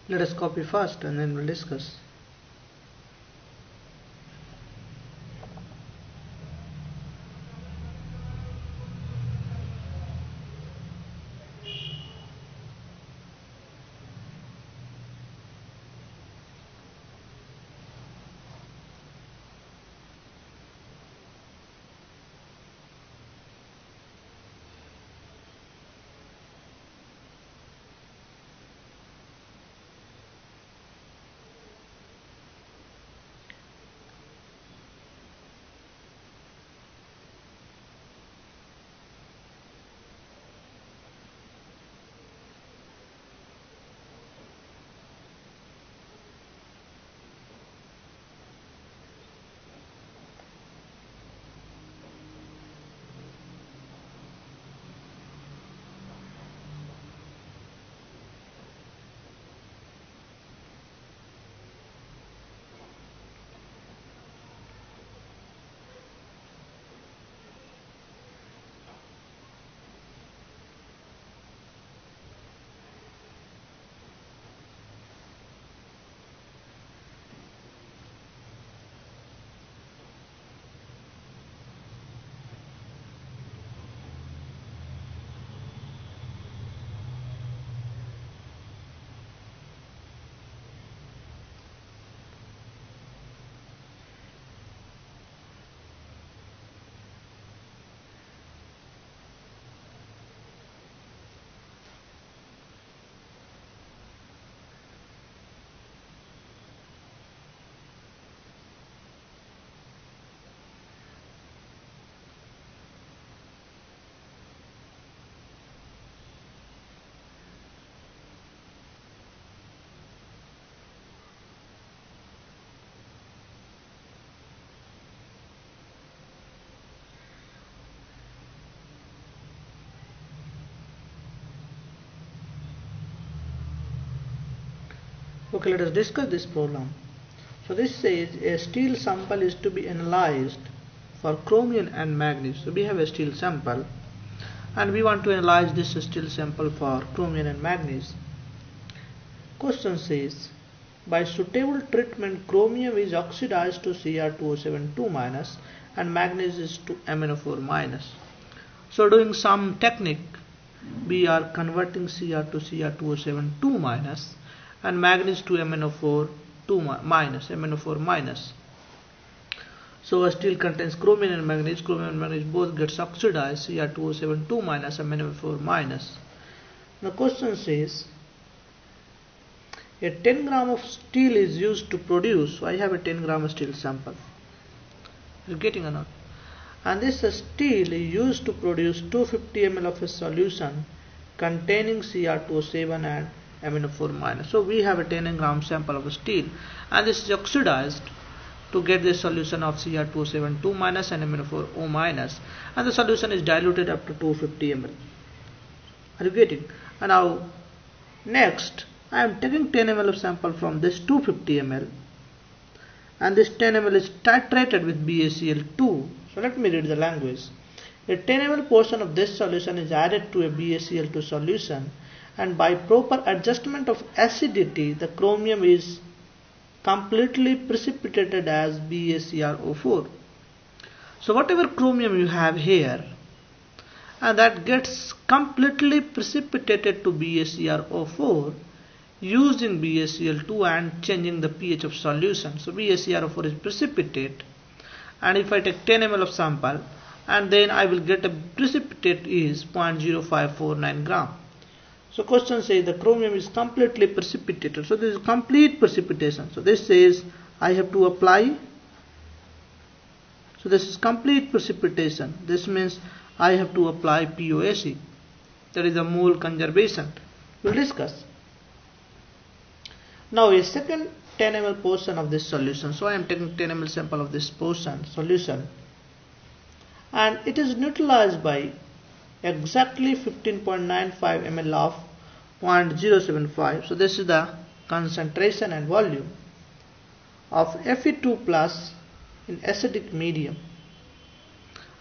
Let us copy first and then we'll discuss. Okay, let us discuss this problem. So this says a steel sample is to be analyzed for chromium and manganese. So we have a steel sample and we want to analyze this steel sample for chromium and manganese. Question says, by suitable treatment chromium is oxidized to Cr2O7 2- and manganese is to MnO4-. So doing some technique, we are converting Cr to Cr2O7 2- and manganese to MnO4 MnO4-. So a steel contains chromium and manganese. Chromium and manganese both gets oxidized, Cr2O7 2- and MnO4-. Now question says, a 10 gram of steel is used to produce. So I have a 10 gram steel sample. You getting or not? And this steel is used to produce 250 ml of a solution containing Cr2O7 and MnO4-. So we have a 10 gram sample of steel and this is oxidized to get the solution of Cr2O7 2- and MnO4O-, and the solution is diluted up to 250 ml. Are you getting? And now next I am taking 10 ml of sample from this 250 ml and this 10 ml is titrated with BaCl2. So let me read the language. A 10 ml portion of this solution is added to a BaCl2 solution, and by proper adjustment of acidity the chromium is completely precipitated as BaCrO4. So whatever chromium you have here, and that gets completely precipitated to BaCrO4 using BaCl2 and changing the pH of solution. So BaCrO4 is precipitate, and if I take 10 ml of sample and then I will get a precipitate is 0.0549 gram. So question says the chromium is completely precipitated. So this is complete precipitation. So this says I have to apply. So this is complete precipitation. This means I have to apply POAC. That is a mole conservation. We'll discuss. Now a second 10 ml portion of this solution. So I am taking 10 ml sample of this portion solution, and it is neutralized by exactly 15.95 ml of 0.075. So this is the concentration and volume of Fe2 plus in acidic medium.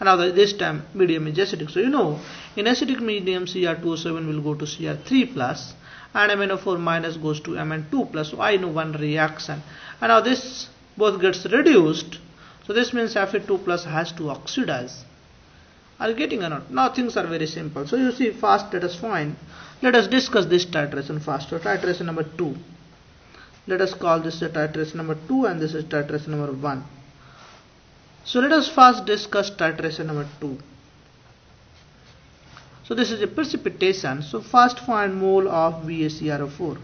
And now this time medium is acidic. So you know in acidic medium Cr2O7 will go to Cr3 plus, and MnO4 minus goes to Mn2 plus, so I know one reaction. And now this both gets reduced, so this means Fe2 plus has to oxidize. Are you getting or not? Now things are very simple. So you see, first let us find, let us discuss this titration first. So titration number 2. Let us call this a titration number 2 and this is titration number 1. So let us first discuss titration number 2. So this is a precipitation. So first find mole of BaCrO4.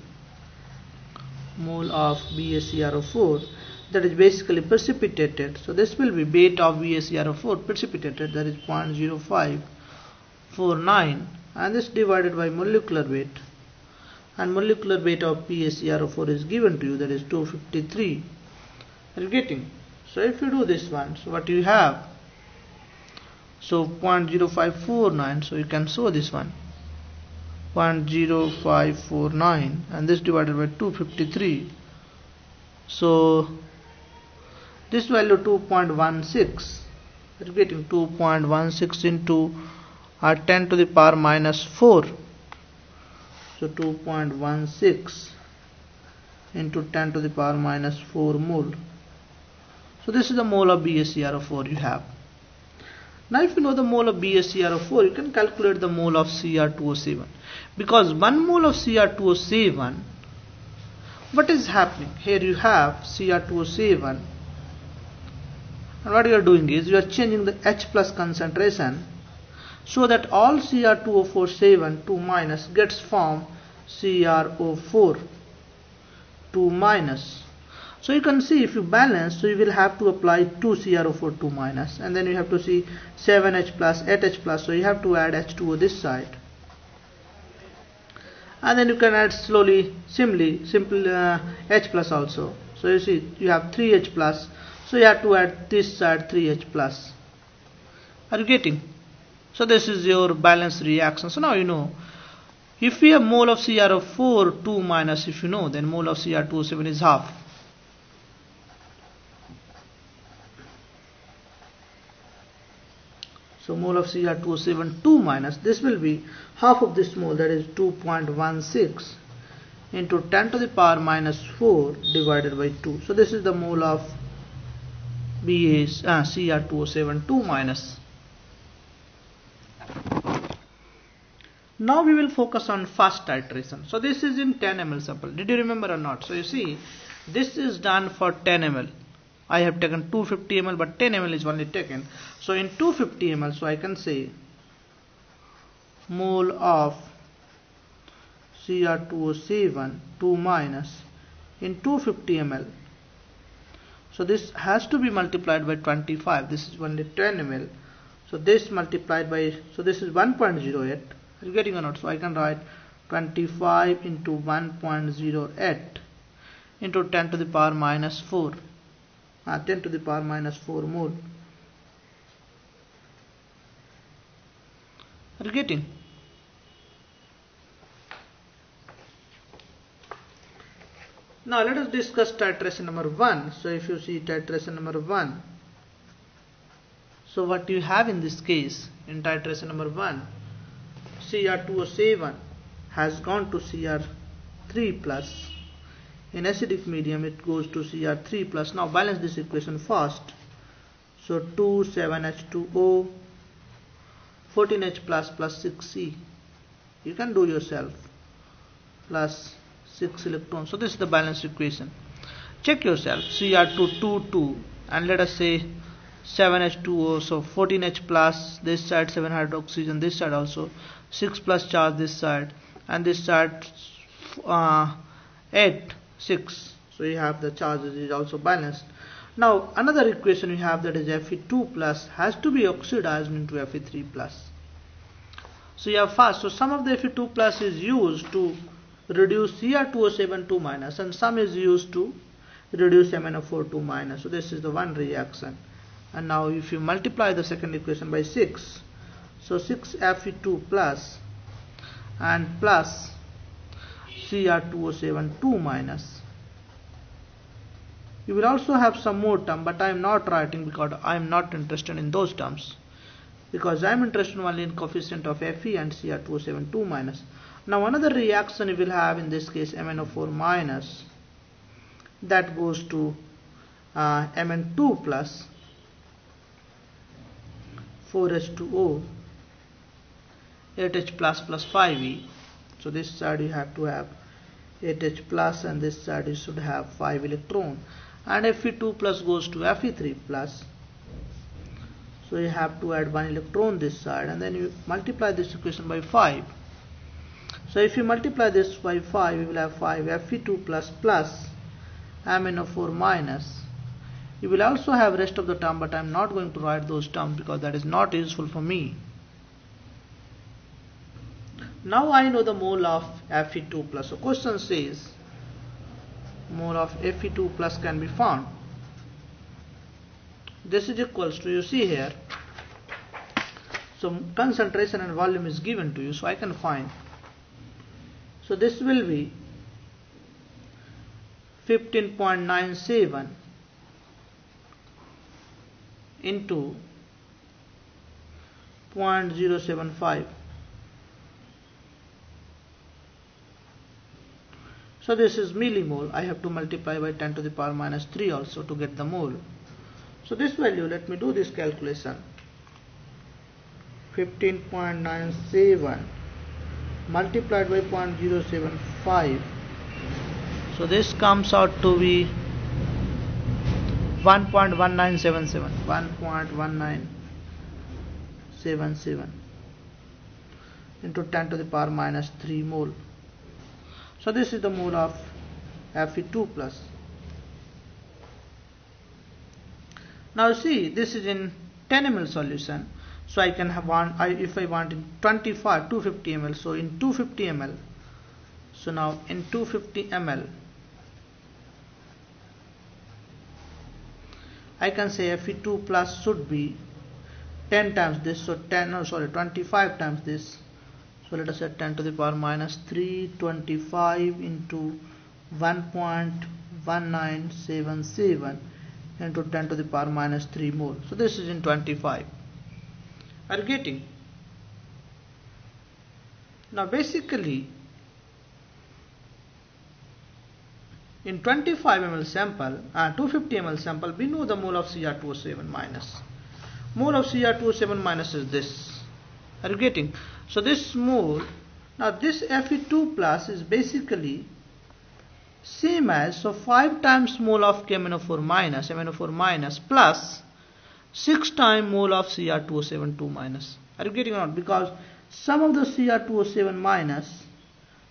Mole of BaCrO4, that is basically precipitated. So this will be weight of BaCrO4 precipitated, that is 0.0549, and this divided by molecular weight. And molecular weight of BaCrO4 is given to you, that is 253. Are you getting? So if you do this one, so what you have? So 0.0549, so you can show this one 0.0549 and this divided by 253. So this value 2.16, you're getting 2.16 into 10 to the power minus 4. So 2.16 into 10 to the power minus 4 mole. So this is the mole of BaCrO4 you have. Now if you know the mole of BaCrO4, you can calculate the mole of Cr2O7. Because 1 mole of Cr2O7, what is happening? Here you have Cr2O7, and what you are doing is you are changing the H plus concentration so that all Cr2O4 2 minus gets formed CrO4 2 minus. So you can see if you balance, so you will have to apply 2 CrO4 2 minus, and then you have to see 7H plus 8H plus, so you have to add H2O this side. And then you can add slowly, simple H plus also. So you see you have 3H plus, so you have to add this side 3H plus. Are you getting? So this is your balance reaction. So now you know, if we have mole of CrO4 2 minus, if you know, then mole of Cr2O7 is half. So mole of Cr2O7 2 minus, this will be half of this mole, that is 2.16 into 10 to the power minus 4 divided by 2. So this is the mole of Cr2O7 2 minus. Now we will focus on first titration. So this is in 10 ml sample. Did you remember or not? So you see, this is done for 10 ml. I have taken 250 ml, but 10 ml is only taken. So in 250 ml, so I can say mole of Cr2O7 2 minus in 250 ml. So this has to be multiplied by 25. This is only 10 ml. So this multiplied by, so this is 1.08. Are you getting or not? So I can write 25 into 1.08 into 10 to the power minus 4. 10 to the power minus 4 mole. Are you getting? Now let us discuss titration number 1. So if you see titration number 1, so what you have in this case, in titration number 1, Cr2O7 has gone to Cr3 plus. In acidic medium it goes to Cr3 plus. Now balance this equation first. So 2 7H2O 14H plus plus 6C. You can do yourself. Plus 6 electrons. So this is the balanced equation. Check yourself. Cr2 2 2 and let us say 7H2O, so 14H plus this side, 7 hydroxygen this side also, 6 plus charge this side, and this side 8 6. So you have the charges is also balanced. Now another equation you have, that is Fe2 plus has to be oxidized into Fe3 plus. So you have first, so some of the Fe2 plus is used to reduce Cr2O7 2 minus and some is used to reduce MnO4 2 minus. So this is the one reaction. And now if you multiply the second equation by 6, so 6 Fe2 plus and plus Cr2O7 2 minus. You will also have some more term, but I am not writing because I am not interested in those terms, because I am interested only in coefficient of Fe and Cr2O7 2 minus. Now another reaction you will have in this case MnO4 minus, that goes to Mn2 plus 4H2O 8H plus 5E. So this side you have to have 8H plus and this side you should have 5 electron, and Fe2 plus goes to Fe3 plus. So you have to add 1 electron this side, and then you multiply this equation by 5. So if you multiply this by 5, you will have 5 Fe2 plus MnO4 minus. You will also have rest of the term, but I am not going to write those terms because that is not useful for me. Now I know the mole of Fe2 plus. So question says mole of Fe2 plus can be found. This is equals to, you see here, so concentration and volume is given to you, so I can find. So this will be 15.97 into 0.075. So this is millimole. I have to multiply by 10 to the power minus 3 also to get the mole. So this value, let me do this calculation. 15.97 multiplied by 0.075. So this comes out to be 1.1977. 1.1977 into 10 to the power minus 3 mole. So this is the mole of Fe2 plus. Now see, this is in 10 ml solution, so I can have if I want in 250 ml, so in 250 ml. So now in 250 ml, I can say Fe2 plus should be 10 times this, so 25 times this. So let us say 10 to the power minus 3, 25 into 1.1977 into 10 to the power minus 3 mole. So this is in 25. Are you getting? Now basically in 25 ml sample and 250 ml sample, we know the mole of Cr2O7 minus. Mole of Cr2O7 minus is this. Are you getting? So this mole, now this Fe2 plus is basically same as, so 5 times mole of MnO4 minus plus 6 times mole of Cr2O7 2 minus. Are you getting or not? Because some of the Cr2O7 minus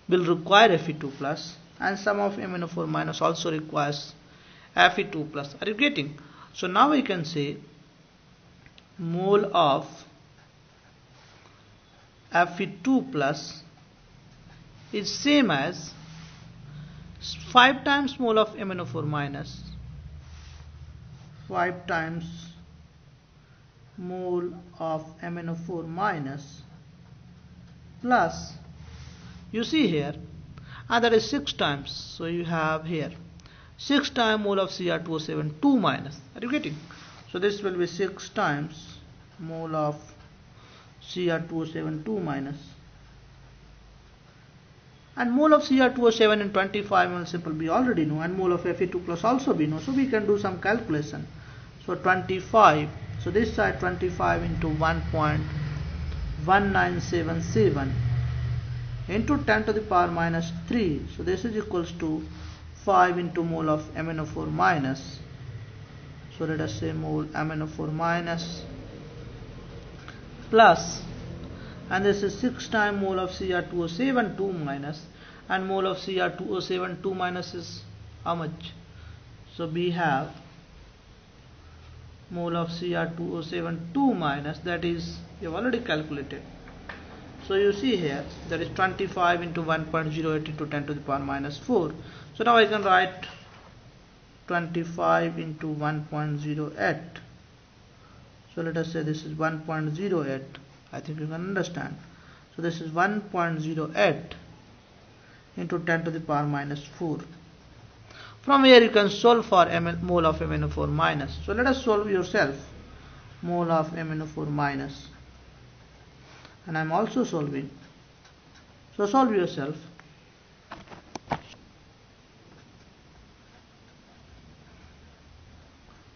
will require Fe2 plus and some of MnO4 minus also requires Fe2 plus. Are you getting? So now we can say mole of Fe2 plus is same as 5 times mole of MnO4 minus, 5 times mole of MnO4 minus plus, you see here, and that is 6 times, so you have here 6 times mole of Cr2O7 2 minus. Are you getting? So this will be 6 times mole of Cr2O7 2 minus, and mole of Cr2O7 in 25 ml sample we already know, and mole of Fe2 plus also we know, so we can do some calculation. So 25, so this side 25 into 1.1977 into 10 to the power minus 3, so this is equals to 5 into mole of MnO4 minus. So let us say mole MnO4 minus plus, and this is 6 times mole of Cr2O7 2 minus, and mole of Cr2O7 2 minus is how much? So we have mole of Cr2O7 2 minus, that is you have already calculated. So you see here that is 25 into 1.08 into 10 to the power minus 4. So now I can write 25 into 1.08. So let us say this is 1.08. I think you can understand. So this is 1.08 into 10 to the power minus 4. From here you can solve for mole of MnO4 minus. So let us solve yourself mole of MnO4 minus. And I am also solving. So solve yourself.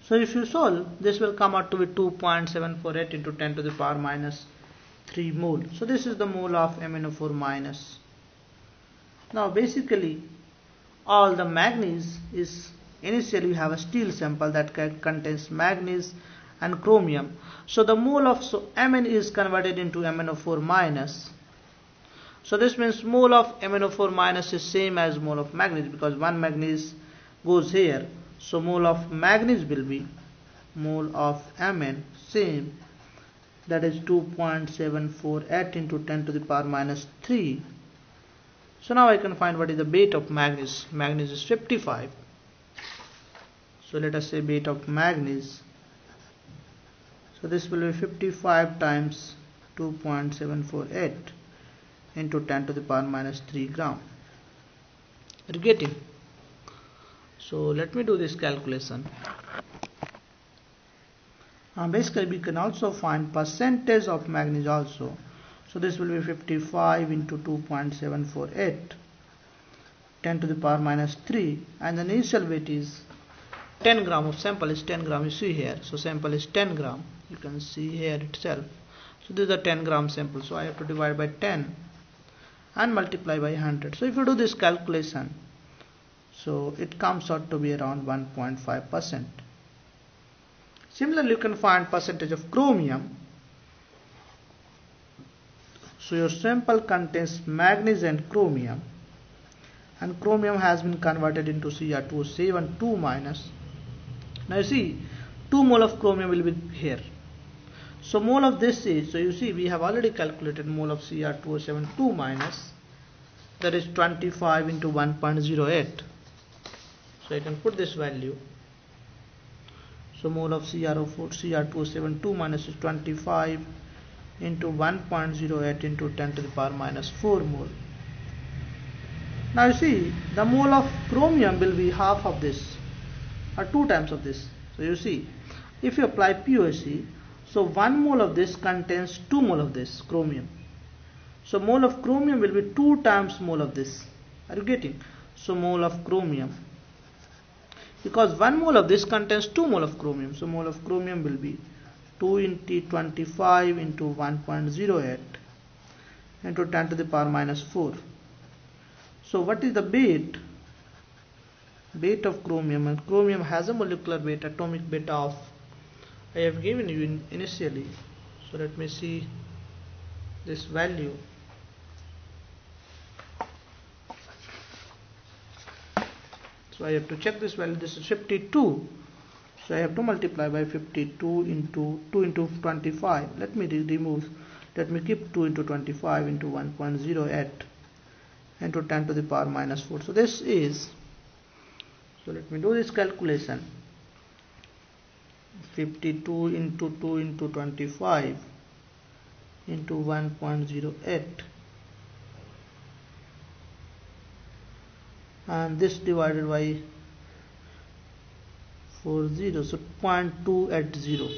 So if you solve, this will come out to be 2.748 into 10 to the power minus 3 mole. So this is the mole of MnO4 minus. Now basically all the manganese is, initially you have a steel sample that contains manganese and chromium. So the mole of Mn is converted into MnO4 minus. So this means mole of MnO4 minus is same as mole of manganese, because one manganese goes here. So mole of manganese will be mole of Mn same, that is 2.748 into 10 to the power minus 3. So now I can find what is the weight of manganese. Manganese is 55. So let us say weight of manganese. So this will be 55 times 2.748 into 10 to the power minus 3 gram. Are you getting? So let me do this calculation. Basically we can also find percentage of manganese also. So this will be 55 into 2.748 10 to the power minus 3, and the initial weight is 10 gram of sample is 10 gram, you see here. So sample is 10 gram, you can see here itself. So this is a 10 gram sample, so I have to divide by 10 and multiply by 100. So if you do this calculation, so it comes out to be around 1.5%. Similarly, you can find percentage of chromium. So your sample contains manganese and chromium has been converted into Cr2O7 2 minus. Now you see 2 mole of chromium will be here. So mole of this is, so you see we have already calculated mole of Cr2O7 2 minus, that is 25 into 1.08. So I can put this value. So mole of Cr2O7 2 minus is 25 into 1.08 into 10 to the power minus 4 mole. Now you see the mole of chromium will be half of this, or 2 times of this. So you see, if you apply POC, so 1 mole of this contains 2 mole of this chromium. So mole of chromium will be 2 times mole of this. Are you getting? So mole of chromium, because 1 mole of this contains 2 mole of chromium, so mole of chromium will be 2 into 25 into 1.08 into 10 to the power minus 4. So what is the weight of chromium? And chromium has a molecular weight, atomic weight of, I have given you initially. So let me see this value. So I have to check this value. This is 52. So I have to multiply by 52 into 2 into 25. Let me remove. Let me keep 2 into 25 into 1.08 into 10 to the power minus 4. So this is, so let me do this calculation. 52 into 2 into 25 into 1.08, and this divided by 40, so 0.280.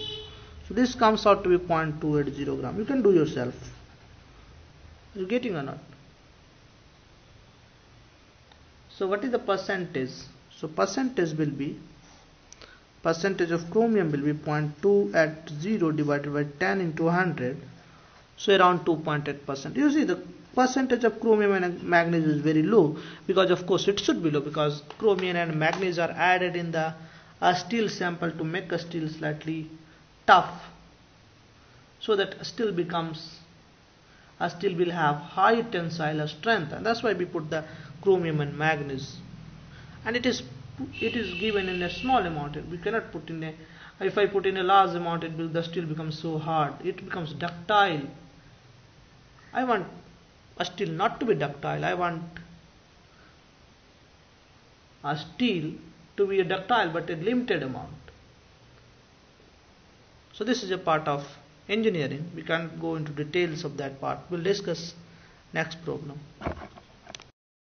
So this comes out to be 0.280 gram. You can do yourself. Are you getting or not? So what is the percentage? So percentage will be, percentage of chromium will be 0.280 divided by 10 into 100, so around 2.8%. You see the percentage of chromium and manganese is very low, because of course it should be low, because chromium and manganese are added in the steel sample to make a steel slightly tough, so that steel becomes, a steel will have high tensile strength, and that's why we put the chromium and manganese. And it is given in a small amount. We cannot put in a, if I put in a large amount, it will, the steel becomes so hard, it becomes ductile. I want a steel not to be ductile. I want a steel to be a ductile, but a limited amount. So this is a part of engineering. We can't go into details of that part. We'll discuss next problem.